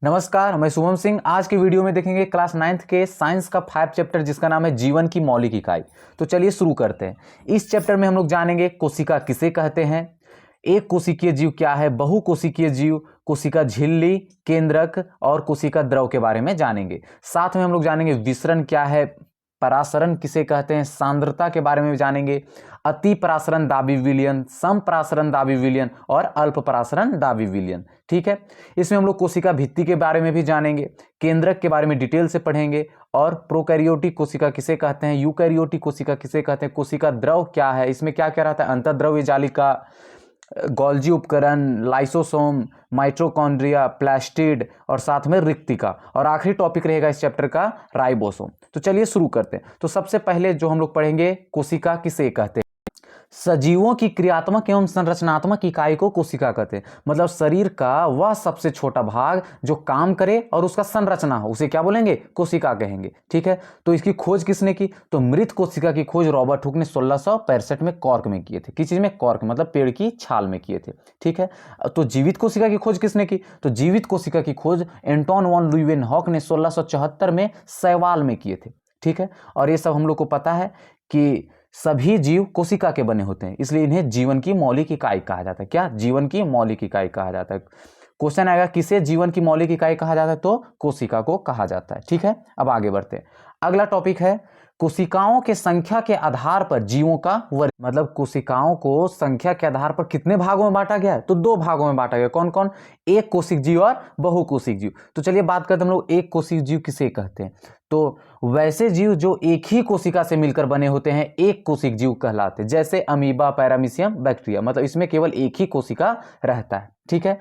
नमस्कार, मैं शुभम सिंह। आज के वीडियो में देखेंगे क्लास 9th के साइंस का 5 चैप्टर जिसका नाम है जीवन की मौलिक इकाई। तो चलिए शुरू करते हैं। इस चैप्टर में हम लोग जानेंगे कोशिका किसे कहते हैं, एक कोशिकीय जीव क्या है, बहुकोशिकीय जीव, कोशिका झिल्ली, केंद्रक और कोशिका द्रव के बारे में जानेंगे। साथ में हम लोग जानेंगे विसरण क्या है, परासरण किसे कहते हैं, सांद्रता के बारे में भी जानेंगे, अति परासरण दाबी विलयन, सम परासरण दाबी विलयन और अल्प परासरण दाबी विलयन। ठीक है, इसमें हम लोग कोशिका भित्ति के बारे में भी जानेंगे, केंद्रक के बारे में डिटेल से पढ़ेंगे और प्रोकैरियोटिक कोशिका किसे कहते हैं, यूकैरियोटिक कोशिका किसे कहते हैं, कोशिका द्रव क्या है, इसमें क्या क्या रहता है, अंतःद्रव्य जालिका, गोल्जी उपकरण, लाइसोसोम, माइटोकॉन्ड्रिया, प्लास्टिड और साथ में रिक्तिका, और आखिरी टॉपिक रहेगा इस चैप्टर का राइबोसोम। तो चलिए शुरू करते हैं। तो सबसे पहले जो हम लोग पढ़ेंगे, कोशिका किसे कहते हैं। सजीवों की क्रियात्मक एवं संरचनात्मक इकाई को कोशिका कहते हैं। मतलब शरीर का वह सबसे छोटा भाग जो काम करे और उसका संरचना हो, उसे क्या बोलेंगे, कोशिका कहेंगे। ठीक है, तो इसकी खोज किसने की, तो मृत कोशिका की खोज रॉबर्ट हुक ने 1665 में कॉर्क में किए थे। किस चीज में, कॉर्क, मतलब पेड़ की छाल में किए थे। ठीक है, तो जीवित कोशिका की खोज किसने की, तो जीवित कोशिका की खोज एंटोन वॉन ल्यूवेनहॉक ने 1674 में शैवाल में किए थे। ठीक है, और ये सब हम लोग को पता है कि सभी जीव कोशिका के बने होते हैं, इसलिए इन्हें जीवन की मौलिक इकाई कहा जाता है। क्या, जीवन की मौलिक इकाई कहा जाता है। क्वेश्चन आएगा किसे जीवन की मौलिक इकाई कहा जाता है, तो कोशिका को कहा जाता है। ठीक है, अब आगे बढ़ते हैं। अगला टॉपिक है कोशिकाओं के संख्या के आधार पर जीवों का वर्ग। मतलब कोशिकाओं को संख्या के आधार पर कितने भागों में बांटा गया है, तो 2 भागों में बांटा गया। कौन कौन, एक कोशिक जीव और बहुकोशिक जीव। तो चलिए बात करते हैं हम लोग एक कोशिक जीव किसे कहते हैं। तो वैसे जीव जो एक ही कोशिका से मिलकर बने होते हैं एक कोशिक जीव कहलाते हैं, जैसे अमीबा, पैरामीशियम, बैक्टीरिया। मतलब इसमें केवल एक ही कोशिका रहता है। ठीक है,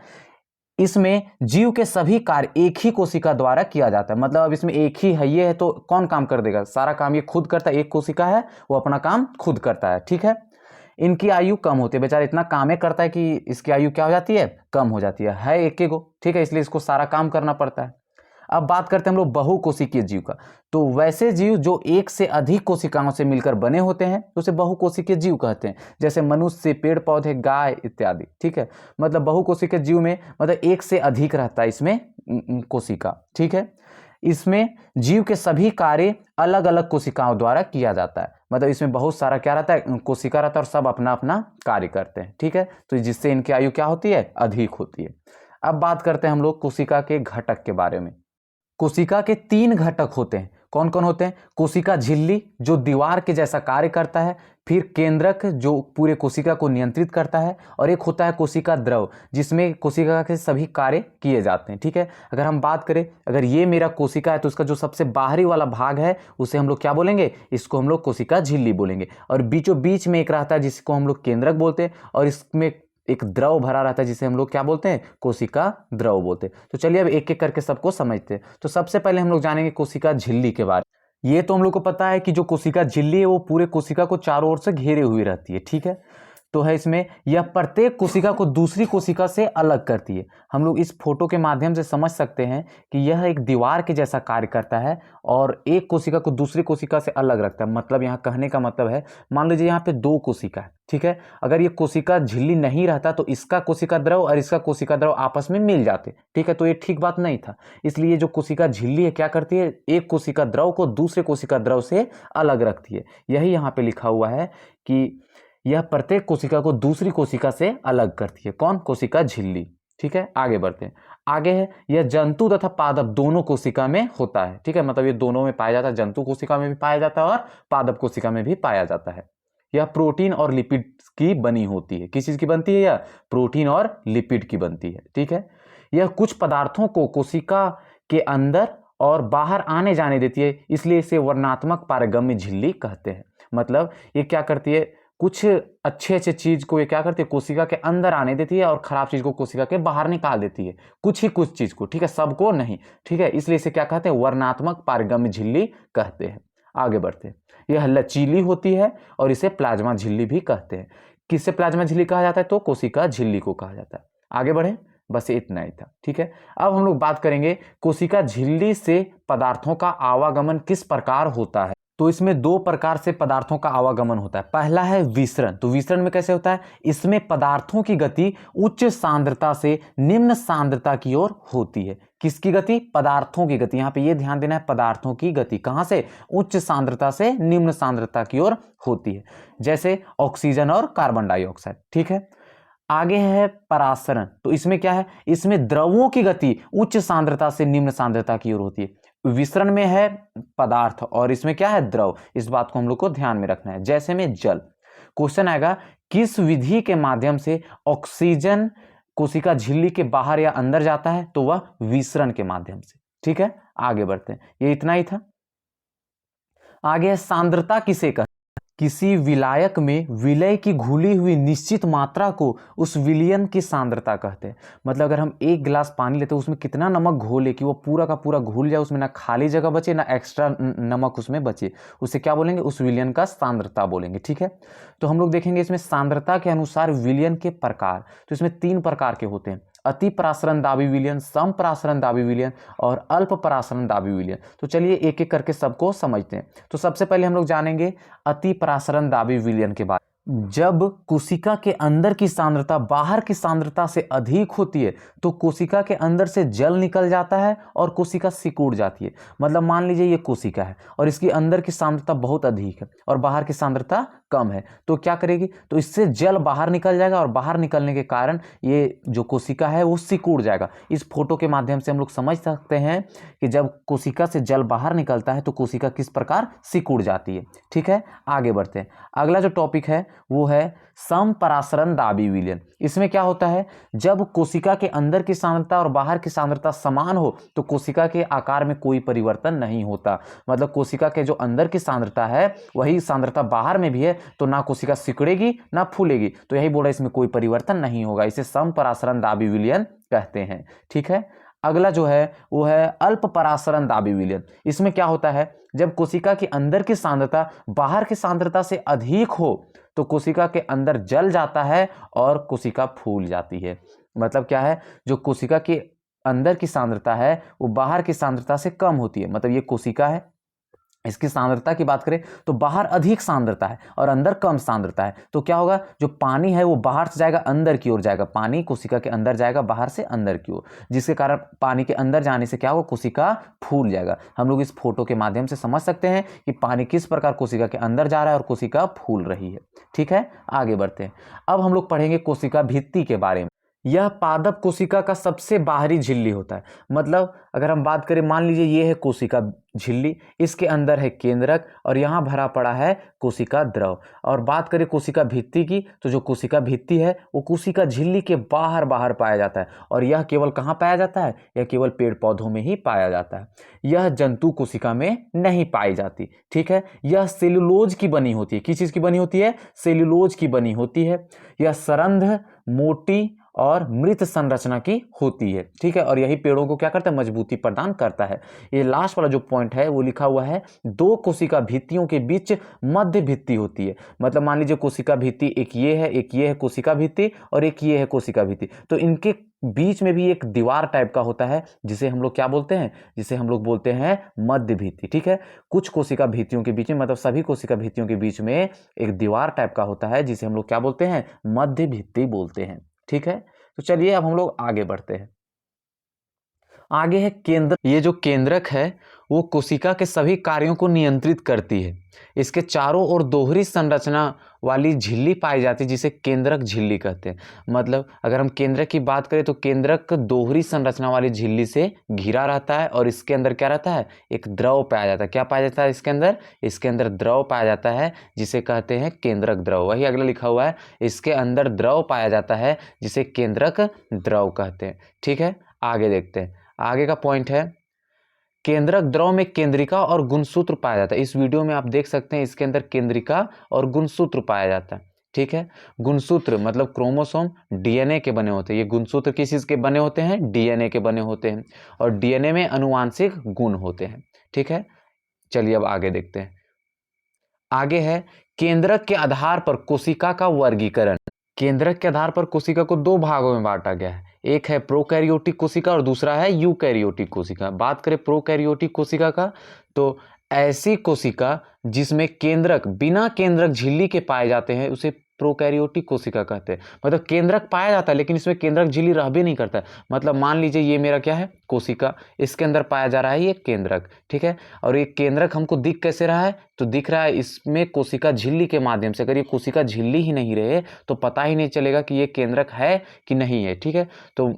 इसमें जीव के सभी कार्य एक ही कोशिका द्वारा किया जाता है। मतलब अब इसमें एक ही है, ये है तो कौन काम कर देगा, सारा काम ये खुद करता है। एक कोशिका है, वो अपना काम खुद करता है। ठीक है, इनकी आयु कम होती है, बेचारा इतना काम ही करता है कि इसकी आयु क्या हो जाती है, कम हो जाती है एक एक गो। ठीक है, इसलिए इसको सारा काम करना पड़ता है। अब बात करते हैं हम लोग बहुकोशिकीय जीव का। तो वैसे जीव जो एक से अधिक कोशिकाओं से मिलकर बने होते हैं तो उसे बहुकोशिकीय जीव कहते हैं, जैसे मनुष्य, पेड़ पौधे, गाय इत्यादि। ठीक है, मतलब बहुकोशिकीय जीव में मतलब एक से अधिक रहता है इसमें कोशिका। ठीक है, इसमें जीव के सभी कार्य अलग अलग कोशिकाओं द्वारा किया जाता है। मतलब इसमें बहुत सारा क्या रहता है, कोशिका रहता है और सब अपना अपना कार्य करते हैं। ठीक है, तो जिससे इनकी आयु क्या होती है, अधिक होती है। अब बात करते हैं हम लोग कोशिका के घटक के बारे में। कोशिका के 3 घटक होते हैं। कौन कौन होते हैं, कोशिका झिल्ली जो दीवार के जैसा कार्य करता है, फिर केंद्रक जो पूरे कोशिका को नियंत्रित करता है, और एक होता है कोशिका द्रव जिसमें कोशिका के सभी कार्य किए जाते हैं। ठीक है, अगर हम बात करें, अगर ये मेरा कोशिका है तो उसका जो सबसे बाहरी वाला भाग है उसे हम लोग क्या बोलेंगे, इसको हम लोग कोशिका झिल्ली बोलेंगे। और बीचों बीच में एक रहता है जिसको हम लोग केंद्रक बोलते हैं, और इसमें एक द्रव भरा रहता है जिसे हम लोग क्या बोलते हैं, कोशिका द्रव बोलते हैं। तो चलिए अब एक एक करके सबको समझते हैं। तो सबसे पहले हम लोग जानेंगे कोशिका झिल्ली के बारे में। ये तो हम लोग को पता है कि जो कोशिका झिल्ली है वो पूरे कोशिका को चारों ओर से घेरे हुए रहती है। ठीक है, तो है इसमें यह प्रत्येक कोशिका को दूसरी कोशिका से अलग करती है। हम लोग इस फोटो के माध्यम से समझ सकते हैं कि यह एक दीवार के जैसा कार्य करता है और एक कोशिका को दूसरी कोशिका से अलग रखता है। मतलब यहाँ कहने का मतलब है, मान लीजिए यहाँ पे 2 कोशिका है। ठीक है, अगर ये कोशिका झिल्ली नहीं रहता तो इसका कोशिका द्रव और इसका कोशिका द्रव आपस में मिल जाते। ठीक है, तो ये ठीक बात नहीं था। इसलिए जो कोशिका झिल्ली है क्या करती है, एक कोशिका द्रव को दूसरे कोशिका द्रव से अलग रखती है। यही यहाँ पे लिखा हुआ है कि यह प्रत्येक कोशिका को दूसरी कोशिका से अलग करती है। कौन, कोशिका झिल्ली। ठीक है, आगे बढ़ते हैं। आगे है, यह जंतु तथा पादप दोनों कोशिका में होता है। ठीक है, मतलब ये दोनों में पाया जाता है, जंतु कोशिका में भी पाया जाता है और पादप कोशिका में भी पाया जाता है। यह प्रोटीन और लिपिड की बनी होती है। किस चीज की बनती है, यह प्रोटीन और लिपिड की बनती है। ठीक है, यह कुछ पदार्थों को कोशिका के अंदर और बाहर आने जाने देती है, इसलिए इसे वर्णात्मक पारगम्य झिल्ली कहते हैं। मतलब ये क्या करती है, कुछ अच्छे चीज को ये क्या करती है, कोशिका के अंदर आने देती है और खराब चीज को कोशिका के बाहर निकाल देती है। कुछ चीज को, ठीक है, सबको नहीं। ठीक है, इसलिए इसे क्या कहते हैं, वर्णात्मक पारगम्य झिल्ली कहते हैं। आगे बढ़ते हैं। यह लचीली होती है और इसे प्लाज्मा झिल्ली भी कहते हैं। किससे प्लाज्मा झिल्ली कहा जाता है, तो कोशिका झिल्ली को कहा जाता है। आगे बढ़े, बस इतना ही था। ठीक है, अब हम लोग बात करेंगे कोशिका झिल्ली से पदार्थों का आवागमन किस प्रकार होता है। तो इसमें दो प्रकार से पदार्थों का आवागमन होता है। पहला है विसरण। तो विसरण में कैसे होता है, इसमें पदार्थों की गति उच्च सांद्रता से निम्न सांद्रता की ओर होती है। किसकी गति, पदार्थों की गति। यहां पे ये ध्यान देना है, पदार्थों की गति कहां से, उच्च सांद्रता से निम्न सांद्रता की ओर होती है, जैसे ऑक्सीजन और कार्बन डाइऑक्साइड। ठीक है, आगे है परासरण। तो इसमें क्या है, इसमें द्रवों की गति उच्च सांद्रता से निम्न सांद्रता की ओर होती है। विसरण में है पदार्थ और इसमें क्या है, द्रव। इस बात को हम लोग को ध्यान में रखना है। जैसे में जल, क्वेश्चन आएगा किस विधि के माध्यम से ऑक्सीजन कोशिका झिल्ली के बाहर या अंदर जाता है, तो वह विसरण के माध्यम से। ठीक है, आगे बढ़ते हैं, ये इतना ही था। आगे है सांद्रता किसे कहते हैं, किसी विलायक में विलय की घुली हुई निश्चित मात्रा को उस विलयन की सांद्रता कहते हैं। मतलब अगर हम एक गिलास पानी लेते हैं उसमें कितना नमक घोले कि वो पूरा का पूरा घुल जाए, उसमें ना खाली जगह बचे ना एक्स्ट्रा नमक उसमें बचे, उसे क्या बोलेंगे, उस विलयन का सांद्रता बोलेंगे। ठीक है, तो हम लोग देखेंगे इसमें सांद्रता के अनुसार विलयन के प्रकार। तो इसमें 3 प्रकार के होते हैं, अति परासरण दाबी विलयन, सम परासरण दाबी विलयन और अल्प परासरण दाबी विलयन। तो चलिए एक एक करके सबको समझते हैं। तो सबसे पहले हम लोग जानेंगे अति परासरण दाबी विलयन के बारे में। जब कोशिका के अंदर की सांद्रता बाहर की सांद्रता से अधिक होती है तो कोशिका के अंदर से जल निकल जाता है और कोशिका सिकुड़ जाती है। मतलब मान लीजिए ये कोशिका है और इसकी अंदर की सांद्रता बहुत अधिक है और बाहर की सांद्रता कम है, तो क्या करेगी, तो इससे जल बाहर निकल जाएगा और बाहर निकलने के कारण ये जो कोशिका है वो सिकुड़ जाएगा। इस फोटो के माध्यम से हम लोग समझ सकते हैं कि जब कोशिका से जल बाहर निकलता है तो कोशिका किस प्रकार सिकुड़ जाती है। ठीक है, आगे बढ़ते हैं। अगला जो टॉपिक है वो है समपरासरण दाबी विलयन। इसमें क्या होता है, जब कोशिका के अंदर की सांद्रता और बाहर की सांद्रता समान हो तो कोशिका के आकार में कोई परिवर्तन नहीं होता। मतलब कोशिका के जो अंदर की सांद्रता है वही सांद्रता बाहर में भी है, तो ना कोशिका सिकुड़ेगी ना फूलेगी, तो यही बोल रहा है इसमें कोई परिवर्तन नहीं होगा। इसे समपरासरण दाबी विलयन कहते हैं। ठीक है, अगला जो है वो है अल्प परासरण दाबी विलयन। इसमें क्या होता है, जब कोशिका के अंदर की सांद्रता बाहर की सांद्रता से अधिक हो तो कोशिका के अंदर जल जाता है और कोशिका फूल जाती है। मतलब क्या है, जो कोशिका के अंदर की सांद्रता है वो बाहर की सांद्रता से कम होती है। मतलब ये कोशिका है, इसकी सांद्रता की बात करें तो बाहर अधिक सांद्रता है और अंदर कम सांद्रता है, तो क्या होगा, जो पानी है वो बाहर से जाएगा अंदर की ओर जाएगा, पानी कोशिका के अंदर जाएगा बाहर से अंदर की ओर, जिसके कारण पानी के अंदर जाने से क्या होगा, कोशिका फूल जाएगा। हम लोग इस फोटो के माध्यम से समझ सकते हैं कि पानी किस प्रकार कोशिका के अंदर जा रहा है और कोशिका फूल रही है। ठीक है, आगे बढ़ते हैं। अब हम लोग पढ़ेंगे कोशिका भित्ति के बारे में। यह पादप कोशिका का सबसे बाहरी झिल्ली होता है। मतलब अगर हम बात करें, मान लीजिए ये है कोशिका झिल्ली, इसके अंदर है केंद्रक और यहाँ भरा पड़ा है कोशिका द्रव। और बात करें कोशिका भित्ति की, तो जो कोशिका भित्ति है वो कोशिका झिल्ली के बाहर बाहर पाया जाता है और यह केवल कहाँ पाया जाता है, यह केवल पेड़ पौधों में ही पाया जाता है। यह जंतु कोशिका में नहीं पाई जाती। ठीक है, यह सेलुलोज की बनी होती है। किस चीज की बनी होती है, सेलुलोज की बनी होती है। यह सरंध्र, मोटी और मृत संरचना की होती है। ठीक है, और यही पेड़ों को क्या करता है, मजबूती प्रदान करता है। ये लास्ट वाला जो पॉइंट है वो लिखा हुआ है, दो कोशिका भित्तियों के बीच मध्य भित्ति होती है। मतलब मान लीजिए कोशिका भित्ति एक ये है कोशिका भित्ति और एक ये है कोशिका भित्ति, तो इनके बीच में भी एक दीवार टाइप का होता है जिसे हम लोग क्या बोलते हैं, जिसे हम लोग बोलते हैं मध्य भित्ति। ठीक है, कुछ कोशिका भित्तियों के बीच में, मतलब सभी कोशिका भित्तियों के बीच में एक दीवार टाइप का होता है जिसे हम लोग क्या बोलते हैं, मध्य भित्ति बोलते हैं। ठीक है, तो चलिए अब हम लोग आगे बढ़ते हैं। आगे है केंद्र। ये जो केंद्रक है वो कोशिका के सभी कार्यों को नियंत्रित करती है। इसके चारों ओर दोहरी संरचना वाली झिल्ली पाई जाती है जिसे केंद्रक झिल्ली कहते हैं। मतलब अगर हम केंद्रक की बात करें तो केंद्रक दोहरी संरचना वाली झिल्ली से घिरा रहता है और इसके अंदर क्या रहता है, एक द्रव पाया जाता है। क्या पाया जाता है इसके अंदर, इसके अंदर द्रव पाया जाता है जिसे कहते हैं केंद्रक द्रव। वही अगला लिखा हुआ है, इसके अंदर द्रव पाया जाता है जिसे केंद्रक द्रव कहते हैं। ठीक है, आगे देखते हैं। आगे का पॉइंट है, केंद्रक द्रव में केंद्रिका और गुणसूत्र पाया जाता है। इस वीडियो में आप देख सकते हैं इसके अंदर केंद्रिका और गुणसूत्र पाया जाता है। ठीक है, गुणसूत्र मतलब क्रोमोसोम डीएनए के बने होते हैं। ये गुणसूत्र किस चीज के बने होते हैं, डीएनए के बने होते हैं और डीएनए में आनुवांशिक गुण होते हैं। ठीक है, चलिए अब आगे देखते हैं। आगे है केंद्रक के आधार पर कोशिका का वर्गीकरण। केंद्रक के आधार पर कोशिका को दो भागों में बांटा गया है, एक है प्रोकैरियोटिक कोशिका और दूसरा है यूकैरियोटिक कोशिका। बात करें प्रोकैरियोटिक कोशिका का, तो ऐसी कोशिका जिसमें केंद्रक बिना केंद्रक झिल्ली के पाए जाते हैं उसे प्रोकैरियोटिक कोशिका कहते हैं। मतलब केंद्रक पाया जाता है लेकिन इसमें केंद्रक झिल्ली रह भी नहीं करता है। मतलब मान लीजिए ये मेरा क्या है, कोशिका, इसके अंदर पाया जा रहा है ये केंद्रक, ठीक है। और ये केंद्रक हमको दिख कैसे रहा है, तो दिख रहा है इसमें कोशिका झिल्ली के माध्यम से। अगर ये कोशिका झिल्ली ही नहीं रहे तो पता ही नहीं चलेगा कि ये केंद्रक है कि नहीं है, ठीक है। तो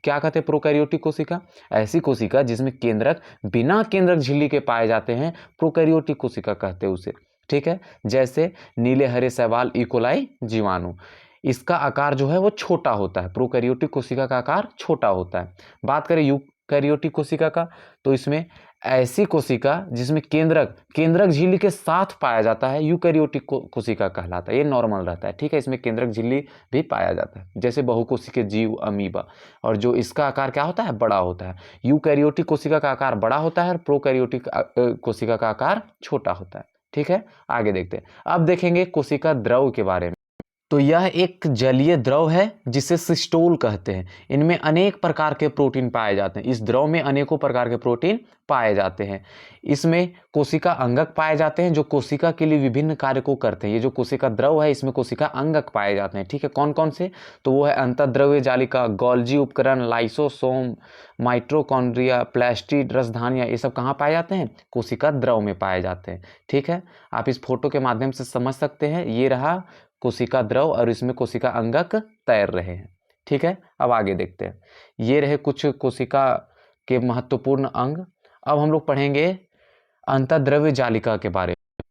क्या कहते हैं प्रोकैरियोटिक कोशिका, ऐसी कोशिका जिसमें केंद्रक बिना केंद्रक झिल्ली के पाए जाते हैं प्रोकैरियोटिक कोशिका कहते हैं उसे, ठीक है। जैसे नीले हरे शैवाल, इकोलाई जीवाणु, इसका आकार जो है वो छोटा होता है। प्रोकैरियोटिक कोशिका का आकार छोटा होता है। बात करें यूकैरियोटिक कोशिका का, तो इसमें ऐसी कोशिका जिसमें केंद्रक झिल्ली के साथ पाया जाता है यूकैरियोटिक कोशिका कहलाता है। ये नॉर्मल रहता है, ठीक है। इसमें केंद्रक झिल्ली भी पाया जाता है, जैसे बहुकोशिकीय जीव, अमीबा। और जो इसका आकार क्या होता है, बड़ा होता है। यूकैरियोटिक कोशिका का आकार बड़ा होता है और प्रोकैरियोटिक कोशिका का आकार छोटा होता है, ठीक है। आगे देखते हैं। अब देखेंगे कोशिका द्रव के बारे में। तो यह एक जलीय द्रव है जिसे सिस्टोल कहते हैं। इनमें अनेक प्रकार के प्रोटीन पाए जाते हैं। इस द्रव में अनेकों प्रकार के प्रोटीन पाए जाते हैं। इसमें कोशिका अंगक पाए जाते हैं जो कोशिका के लिए विभिन्न कार्य को करते हैं। ये जो कोशिका द्रव है इसमें कोशिका अंगक पाए जाते हैं, ठीक है। कौन कौन से, तो वो है अंतःद्रव्य जालिका, गोल्जी उपकरण, लाइसोसोम, माइटोकॉन्ड्रिया, प्लास्टिड, रसधानियाँ, ये सब कहाँ पाए जाते हैं, कोशिका द्रव में पाए जाते हैं, ठीक है। आप इस फोटो के माध्यम से समझ सकते हैं। ये रहा कोशिका द्रव और इसमें कोशिका अंगक तैर रहे हैं, ठीक है। अब आगे देखते हैं। ये रहे कुछ कोशिका के महत्वपूर्ण अंग। अब हम लोग पढ़ेंगे अंतःद्रव्य जालिका के बारे में।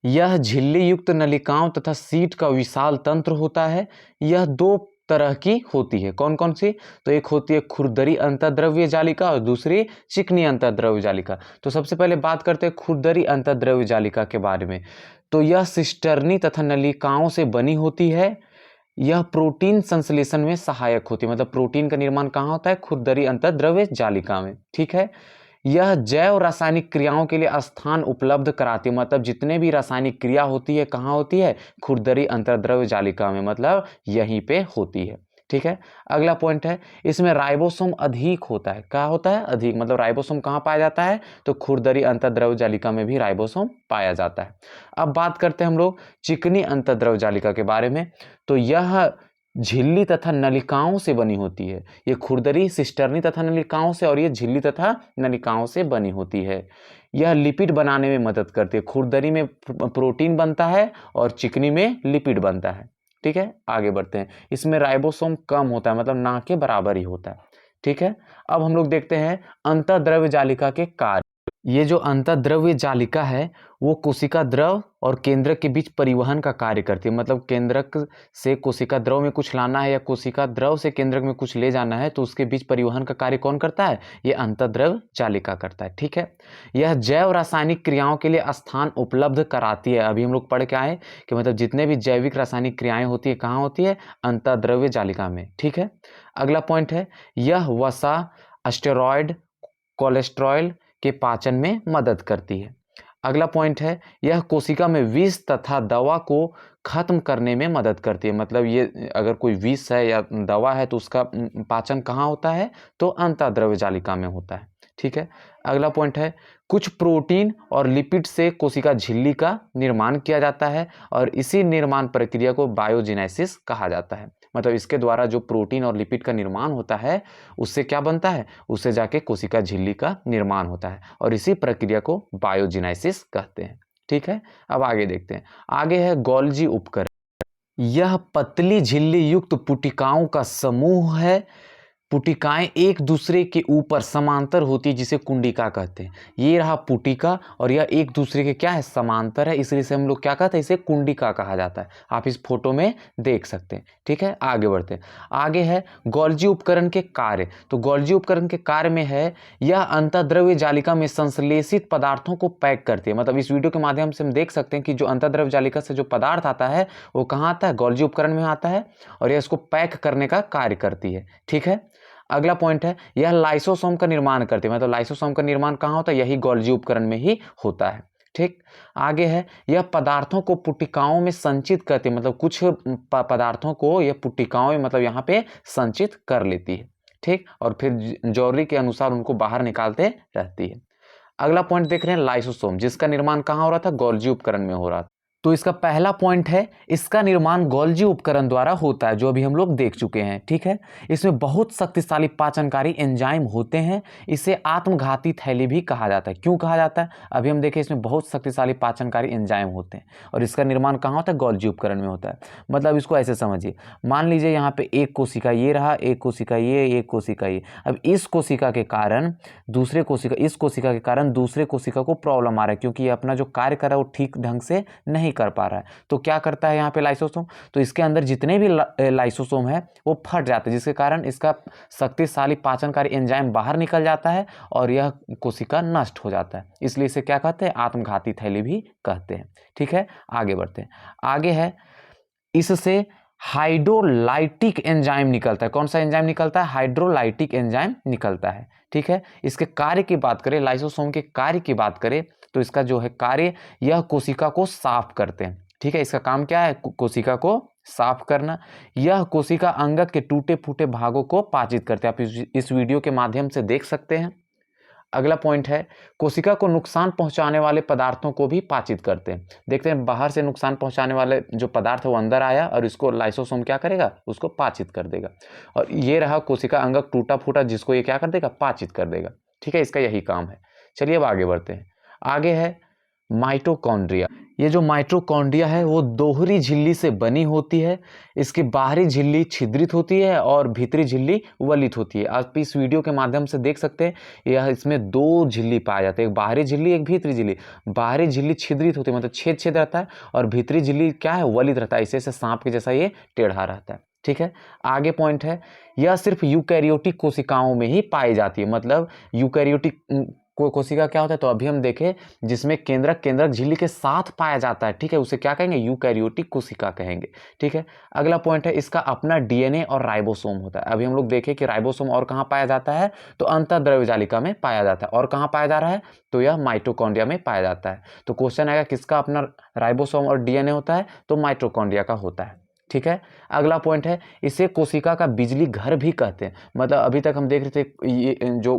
यह झिल्ली युक्त नलिकाओं तथा सीट का विशाल तंत्र होता है। यह दो तरह की होती है। कौन कौन सी, तो एक होती है खुरदरी अंतःद्रव्य जालिका और दूसरी चिकनी अंतःद्रव्य जालिका। तो सबसे पहले बात करते हैं खुरदरी अंतःद्रव्य जालिका के बारे में। तो यह सिस्टर्नी तथा नलिकाओं से बनी होती है। यह प्रोटीन संश्लेषण में सहायक होती है। मतलब प्रोटीन का निर्माण कहाँ होता है, खुरदरी अंतःद्रव्य जालिका में, ठीक है। यह जैव रासायनिक क्रियाओं के लिए स्थान उपलब्ध कराती है। मतलब जितने भी रासायनिक क्रिया होती है कहाँ होती है, खुरदरी अंतःद्रव्य जालिका में, मतलब यहीं पे होती है, ठीक है। अगला पॉइंट है, इसमें राइबोसोम अधिक होता है। क्या होता है, अधिक। मतलब राइबोसोम कहाँ पाया जाता है, तो खुरदरी अंतःद्रव्य जालिका में भी राइबोसोम पाया जाता है। अब बात करते हैं हम लोग चिकनी अंतःद्रव्य जालिका के बारे में। तो यह झिल्ली तथा नलिकाओं से बनी होती है। ये खुरदरी सिस्टर्नी तथा नलिकाओं से और ये झिल्ली तथा नलिकाओं से बनी होती है। यह लिपिड बनाने में मदद करती है। खुरदरी में प्रोटीन बनता है और चिकनी में लिपिड बनता है, ठीक है। आगे बढ़ते हैं। इसमें राइबोसोम कम होता है, मतलब ना के बराबर ही होता है, ठीक है। अब हम लोग देखते हैं अंतःद्रव्य जालिका के कार्य। ये जो अंतःद्रव्य जालिका है वो कोशिका द्रव और केंद्रक के बीच परिवहन का कार्य करती है। मतलब केंद्रक से कोशिका द्रव में कुछ लाना है या कोशिका द्रव से केंद्रक में कुछ ले जाना है तो उसके बीच परिवहन का कार्य कौन करता है, ये अंतःद्रव्य जालिका करता है, ठीक है। यह जैव रासायनिक क्रियाओं के लिए स्थान उपलब्ध कराती है। अभी हम लोग पढ़ के आए कि मतलब जितने भी जैविक रासायनिक क्रियाएं होती है कहाँ होती है, अंतःद्रव्य जालिका में, ठीक है। अगला पॉइंट है, यह वसा, स्टेरॉयड, कोलेस्ट्रॉल के पाचन में मदद करती है। अगला पॉइंट है, यह कोशिका में विष तथा दवा को खत्म करने में मदद करती है। मतलब ये अगर कोई विष है या दवा है तो उसका पाचन कहाँ होता है, तो अंतःद्रव्य जालिका में होता है, ठीक है। अगला पॉइंट है, कुछ प्रोटीन और लिपिड से कोशिका झिल्ली का निर्माण किया जाता है और इसी निर्माण प्रक्रिया को बायोजेनेसिस कहा जाता है। मतलब इसके द्वारा जो प्रोटीन और लिपिड का निर्माण होता है उससे क्या बनता है, उससे जाके कोशिका झिल्ली का निर्माण होता है और इसी प्रक्रिया को बायोजेनेसिस कहते हैं, ठीक है। अब आगे देखते हैं। आगे है गोल्जी उपकरण। यह पतली झिल्ली युक्त पुटिकाओं का समूह है। पुटिकाएं एक दूसरे के ऊपर समांतर होती है जिसे कुंडिका कहते हैं। ये रहा पुटिका और यह एक दूसरे के क्या है, समांतर है, इसलिए से हम लोग क्या कहते हैं, इसे कुंडिका कहा जाता है। आप इस फोटो में देख सकते हैं, ठीक है। आगे बढ़ते हैं। आगे है गोल्जी उपकरण के कार्य। तो गोल्जी उपकरण के कार्य में है, यह अंतःद्रव्य जालिका में संश्लेषित पदार्थों को पैक करती है। मतलब इस वीडियो के माध्यम से हम देख सकते हैं कि जो अंतःद्रव्य जालिका से जो पदार्थ आता है वो कहाँ आता है, गोल्जी उपकरण में आता है और यह इसको पैक करने का कार्य करती है, ठीक है। अगला पॉइंट है, यह लाइसोसोम का निर्माण करती है। मतलब लाइसोसोम का निर्माण कहाँ होता है, यही गोल्जी उपकरण में ही होता है, ठीक। आगे है, यह पदार्थों को पुटिकाओं में संचित करती है। मतलब कुछ पदार्थों को यह पुटिकाओं में मतलब यहाँ पे संचित कर लेती है, ठीक। और फिर जरूरी के अनुसार उनको बाहर निकालते रहती है। अगला पॉइंट देख रहे हैं लाइसोसोम, जिसका निर्माण कहाँ हो रहा था, गोल्जी उपकरण में हो रहा था। तो इसका पहला पॉइंट है, इसका निर्माण गोल्जी उपकरण द्वारा होता है, जो अभी हम लोग देख चुके हैं, ठीक है। इसमें बहुत शक्तिशाली पाचनकारी एंजाइम होते हैं। इसे आत्मघाती थैली भी कहा जाता है। क्यों कहा जाता है, अभी हम देखें, इसमें बहुत शक्तिशाली पाचनकारी एंजाइम होते हैं और इसका निर्माण कहाँ होता है, गोल्जी उपकरण में होता है। मतलब इसको ऐसे समझिए, मान लीजिए यहाँ पे एक कोशिका ये रहा, एक कोशिका ये, एक कोशिका ये। अब इस कोशिका के कारण दूसरे कोशिका, इस कोशिका के कारण दूसरे कोशिका को प्रॉब्लम आ रहा है, क्योंकि ये अपना जो कार्य कर रहा है वो ठीक ढंग से नहीं कर पा रहा है। तो क्या करता है यहाँ पे लाइसोसोम, तो इसके अंदर जितने भी लाइसोसोम है वो फट जाते हैं, जिसके कारण इसका शक्तिशाली पाचनकारी एंजाइम बाहर निकल जाता है और यह कोशिका नष्ट हो जाता है। इसलिए इसे क्या कहते हैं, आत्मघाती थैली भी कहते हैं, ठीक है। आगे बढ़ते हैं। आगे है, इससे हाइड्रोलाइटिक एंजाइम निकलता है। कौन सा एंजाइम निकलता है, हाइड्रोलाइटिक एंजाइम निकलता है, ठीक है। इसके कार्य की बात करें, लाइसोसोम के कार्य की बात करें, तो इसका जो है कार्य, यह कोशिका को साफ करते हैं, ठीक है। इसका काम क्या है, कोशिका को साफ करना। यह कोशिका अंगक के टूटे फूटे भागों को पाचित करते हैं। आप इस वीडियो के माध्यम से देख सकते हैं। अगला पॉइंट है, कोशिका को नुकसान पहुंचाने वाले पदार्थों को भी पाचित करते हैं। देखते हैं, बाहर से नुकसान पहुंचाने वाले जो पदार्थ है वो अंदर आया और इसको लाइसोसोम क्या करेगा, उसको पाचित कर देगा। और ये रहा कोशिका अंगक टूटा फूटा, जिसको ये क्या कर देगा, पाचित कर देगा, ठीक है। इसका यही काम है। चलिए अब आगे बढ़ते हैं। आगे है माइटोकॉन्ड्रिया। ये जो माइटोकॉन्ड्रिया है वो दोहरी झिल्ली से बनी होती है। इसकी बाहरी झिल्ली छिद्रित होती है और भीतरी झिल्ली वलित होती है। आप इस वीडियो के माध्यम से देख सकते हैं, यह इसमें दो झिल्ली पाए जाते हैं, एक बाहरी झिल्ली, एक भीतरी झिल्ली। बाहरी झिल्ली छिद्रित होती है, मतलब छेद छेद रहता है, और भीतरी झिल्ली क्या है, वलित रहता है। इसे सांप के जैसा ये टेढ़ा रहता है, ठीक है। आगे पॉइंट है, यह सिर्फ यूकैरियोटिक कोशिकाओं में ही पाई जाती है। मतलब यूकैरियोटिक कोशिका क्या होता है, तो अभी हम देखें, जिसमें केंद्रक झिल्ली के साथ पाया जाता है, ठीक है, उसे क्या कहेंगे, यूकैरियोटिक कोशिका कहेंगे, ठीक है। अगला पॉइंट है, इसका अपना डीएनए और राइबोसोम होता है। अभी हम लोग देखें कि राइबोसोम और कहाँ पाया जाता है, तो अंतःद्रव्य जालिका में पाया जाता है। और कहाँ पाया जा रहा है, तो यह माइटोकॉन्ड्रिया में पाया जाता है। तो क्वेश्चन आएगा, किसका अपना राइबोसोम और डीएनए होता है, तो माइटोकॉन्ड्रिया का होता है, ठीक है। अगला पॉइंट है, इसे कोशिका का बिजली घर भी कहते हैं। मतलब अभी तक हम देख रहे थे, ये जो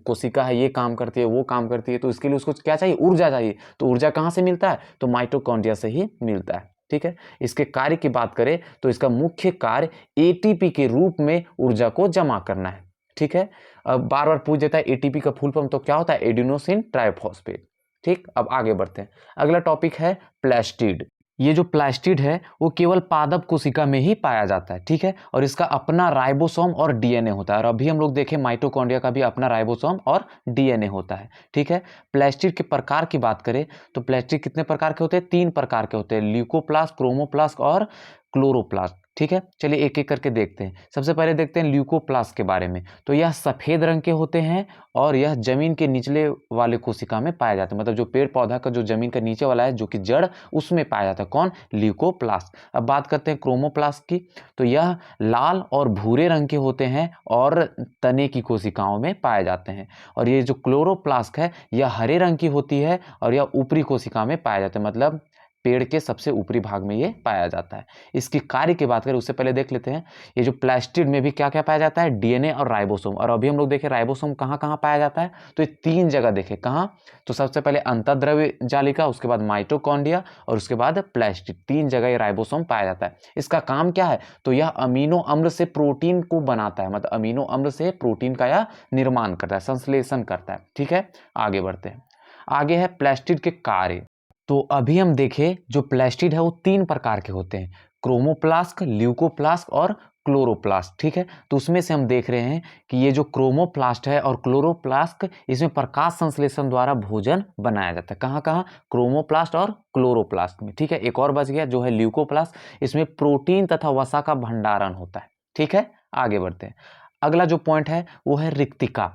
कोशिका है ये काम करती है, वो काम करती है, तो इसके लिए उसको क्या चाहिए, ऊर्जा चाहिए। तो ऊर्जा कहाँ से मिलता है, तो माइटोकॉन्ड्रिया से ही मिलता है, ठीक है। इसके कार्य की बात करें तो इसका मुख्य कार्य एटीपी के रूप में ऊर्जा को जमा करना है, ठीक है। अब बार बार पूछ देता है एटीपी का फुल फॉर्म, तो क्या होता है, एडिनोसिन ट्राइफॉस्फेट, ठीक। अब आगे बढ़ते हैं। अगला टॉपिक है प्लास्टिड। ये जो प्लास्टिड है वो केवल पादप कोशिका में ही पाया जाता है, ठीक है। और इसका अपना राइबोसोम और डीएनए होता है। और अभी हम लोग देखें, माइटोकॉन्ड्रिया का भी अपना राइबोसोम और डीएनए होता है, ठीक है। प्लास्टिड के प्रकार की बात करें तो प्लास्टिड कितने प्रकार के होते हैं, 3 प्रकार के होते हैं, ल्यूकोप्लास्ट, क्रोमोप्लास्ट और क्लोरोप्लास्ट, ठीक है। चलिए एक एक करके देखते हैं। सबसे पहले देखते हैं ल्यूकोप्लास्ट के बारे में। तो यह सफेद रंग के होते हैं और यह जमीन के निचले वाले कोशिका में पाया जाता है। मतलब जो पेड़ पौधा का जो जमीन का नीचे वाला है, जो कि जड़, उसमें पाया जाता है। कौन, ल्यूकोप्लास्ट। अब बात करते हैं क्रोमोप्लास्ट की। तो यह लाल और भूरे रंग के होते हैं और तने की कोशिकाओं में पाए जाते हैं। और ये जो क्लोरोप्लास्ट है यह हरे रंग की होती है और यह ऊपरी कोशिका में पाया जाता है। मतलब पेड़ के सबसे ऊपरी भाग में ये पाया जाता है। इसकी कार्य की बात करें उससे पहले देख लेते हैं, ये जो प्लास्टिड में भी क्या क्या पाया जाता है, डीएनए और राइबोसोम। और अभी हम लोग देखें राइबोसोम कहाँ कहाँ पाया जाता है, तो ये 3 जगह देखें। कहाँ, तो सबसे पहले अंतःद्रव्य जालिका, उसके बाद माइटोकॉन्ड्रिया और उसके बाद प्लास्टिड। 3 जगह ये राइबोसोम पाया जाता है। इसका काम क्या है, तो यह अमीनो अम्ल से प्रोटीन को बनाता है। मतलब अमीनो अम्ल से प्रोटीन का यह निर्माण करता है, संश्लेषण करता है, ठीक है। आगे बढ़ते हैं। आगे है प्लास्टिड के कार्य। तो अभी हम देखें, जो प्लास्टिड है वो 3 प्रकार के होते हैं, क्रोमोप्लास्ट, ल्यूकोप्लास्ट और क्लोरोप्लास्ट, ठीक है। तो उसमें से हम देख रहे हैं कि ये जो क्रोमोप्लास्ट है और क्लोरोप्लास्ट, इसमें प्रकाश संश्लेषण द्वारा भोजन बनाया जाता है। कहाँ कहाँ, क्रोमोप्लास्ट और क्लोरोप्लास्ट में, ठीक है। एक और बच गया जो है ल्यूकोप्लास्ट, इसमें प्रोटीन तथा वसा का भंडारण होता है, ठीक है। आगे बढ़ते हैं। अगला जो पॉइंट है वो है रिक्तिका,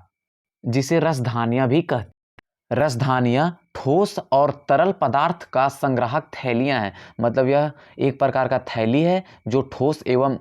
जिसे रसधानियां भी कहते हैं। रसधानियां ठोस और तरल पदार्थ का संग्राहक थैलियां हैं। मतलब यह एक प्रकार का थैली है जो ठोस एवं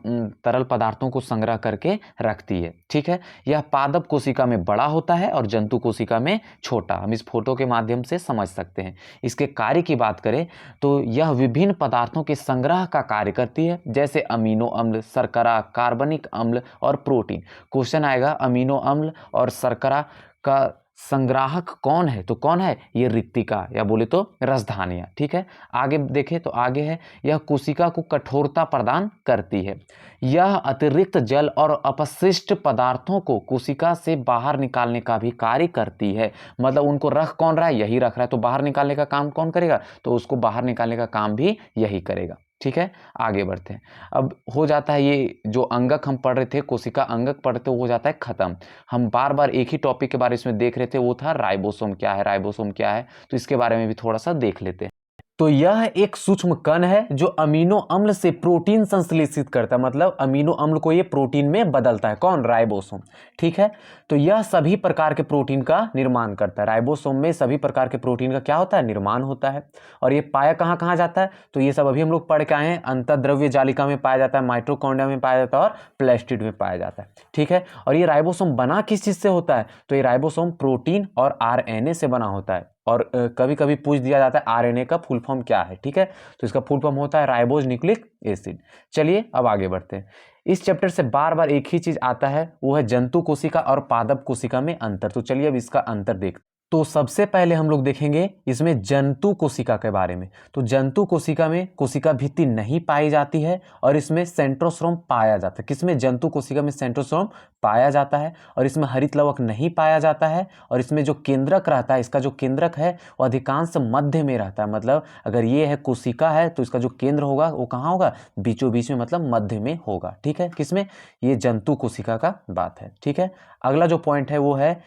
तरल पदार्थों को संग्रह करके रखती है, ठीक है। यह पादप कोशिका में बड़ा होता है और जंतु कोशिका में छोटा। हम इस फोटो के माध्यम से समझ सकते हैं। इसके कार्य की बात करें तो यह विभिन्न पदार्थों के संग्रह का कार्य करती है, जैसे अमीनो अम्ल, शर्करा, कार्बनिक अम्ल और प्रोटीन। क्वेश्चन आएगा, अमीनो अम्ल और शर्करा का संग्राहक कौन है? तो कौन है ये? रिक्तिका या बोले तो रसधानियां। ठीक है, आगे देखें तो आगे है, यह कोशिका को कठोरता प्रदान करती है। यह अतिरिक्त जल और अपशिष्ट पदार्थों को कोशिका से बाहर निकालने का भी कार्य करती है। मतलब उनको रख कौन रहा है? यही रख रहा है, तो बाहर निकालने का काम कौन करेगा? तो उसको बाहर निकालने का काम भी यही करेगा। ठीक है, आगे बढ़ते हैं। अब हो जाता है ये जो अंगक हम पढ़ रहे थे, कोशिका अंगक पढ़ रहे थे, वो हो जाता है खत्म। हम बार बार एक ही टॉपिक के बारे में देख रहे थे, वो था राइबोसोम क्या है, राइबोसोम क्या है। तो इसके बारे में भी थोड़ा सा देख लेते हैं। तो यह एक सूक्ष्म कण है जो अमीनो अम्ल से प्रोटीन संश्लेषित करता है, मतलब अमीनो अम्ल को ये प्रोटीन में बदलता है। कौन? राइबोसोम। ठीक है, तो यह सभी प्रकार के प्रोटीन का निर्माण करता है। राइबोसोम में सभी प्रकार के प्रोटीन का क्या होता है? निर्माण होता है। और ये पाया कहाँ कहाँ जाता है? तो ये सब अभी हम लोग पढ़ के आए हैं। अंतःद्रव्य जालिका में पाया जाता है, माइटोकॉन्ड्रिया में पाया जाता है और प्लास्टिड में पाया जाता है। ठीक है, और ये राइबोसोम बना किस चीज से होता है? तो ये राइबोसोम प्रोटीन और आरएनए से बना होता है। और कभी कभी पूछ दिया जाता है आरएनए का फुल फॉर्म क्या है। ठीक है, तो इसका फुल फॉर्म होता है राइबोज न्यूक्लिक एसिड। चलिए अब आगे बढ़ते हैं। इस चैप्टर से बार बार एक ही चीज आता है, वो है जंतु कोशिका और पादप कोशिका में अंतर। तो चलिए अब इसका अंतर देखते हैं। तो सबसे पहले हम लोग देखेंगे इसमें जंतु कोशिका के बारे में। तो जंतु कोशिका में कोशिका भित्ति नहीं पाई जाती है और इसमें सेंट्रोसोम पाया जाता है। किसमें? जंतु कोशिका में सेंट्रोसोम पाया जाता है और इसमें हरित लवक नहीं पाया जाता है। और इसमें जो केंद्रक रहता है, इसका जो केंद्रक है वो अधिकांश मध्य में रहता है। मतलब अगर ये है कोशिका है तो इसका जो केंद्र होगा वो कहाँ होगा? बीचों बीच में, मतलब मध्य में होगा। ठीक है, किसमें? ये जंतु कोशिका का बात है। ठीक है, अगला जो पॉइंट है वो है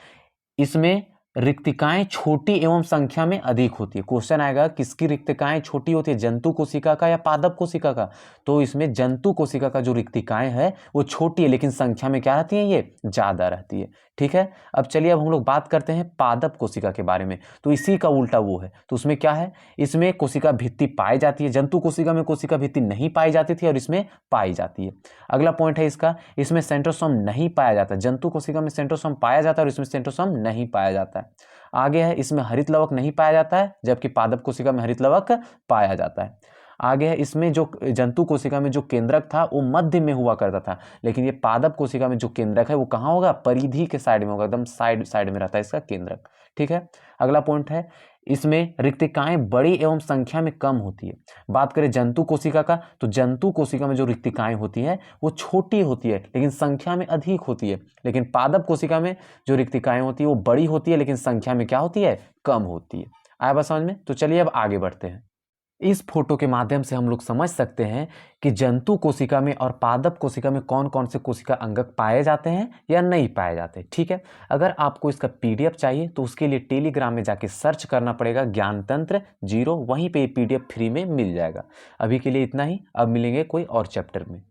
इसमें रिक्तिकाएं छोटी एवं संख्या में अधिक होती है। क्वेश्चन आएगा किसकी रिक्तिकाएं छोटी होती है? जंतु कोशिका का या पादप कोशिका का? तो इसमें जंतु कोशिका का जो रिक्तिकाएं है वो छोटी है, लेकिन संख्या में क्या रहती है? ये ज्यादा रहती है। ठीक है, अब चलिए अब हम लोग बात करते हैं पादप कोशिका के बारे में। तो इसी का उल्टा वो है। तो उसमें क्या है? इसमें कोशिका भित्ति पाई जाती है। जंतु कोशिका में कोशिका भित्ति नहीं पाई जाती थी और इसमें पाई जाती है। अगला पॉइंट है इसका, इसमें सेंट्रोसोम नहीं पाया जाता। जंतु कोशिका में सेंट्रोसोम पाया जाता है और इसमें सेंट्रोसोम नहीं पाया जाता है। आगे है इसमें हरित लवक नहीं पाया जाता है, जबकि पादप कोशिका में हरित लवक पाया जाता है। आगे है इसमें जो जंतु कोशिका में जो केंद्रक था वो मध्य में हुआ करता था, लेकिन ये पादप कोशिका में जो केंद्रक है वो कहाँ होगा? परिधि के साइड में होगा, एकदम साइड में रहता है इसका केंद्रक। ठीक है, अगला पॉइंट है इसमें रिक्तिकाएं बड़ी एवं संख्या में कम होती है। बात करें जंतु कोशिका का, तो जंतु कोशिका में जो रिक्तिकाएं होती है वो छोटी होती है लेकिन संख्या में अधिक होती है। लेकिन पादप कोशिका में जो रिक्तिकाएं होती है वो बड़ी होती है लेकिन संख्या में क्या होती है? कम होती है। आया बात समझ में? तो चलिए अब आगे बढ़ते हैं। इस फोटो के माध्यम से हम लोग समझ सकते हैं कि जंतु कोशिका में और पादप कोशिका में कौन कौन से कोशिका अंगक पाए जाते हैं या नहीं पाए जाते। ठीक है, अगर आपको इसका पीडीएफ चाहिए तो उसके लिए टेलीग्राम में जाके सर्च करना पड़ेगा ज्ञानतंत्र 0, वहीं पे पीडीएफ फ्री में मिल जाएगा। अभी के लिए इतना ही, अब मिलेंगे कोई और चैप्टर में।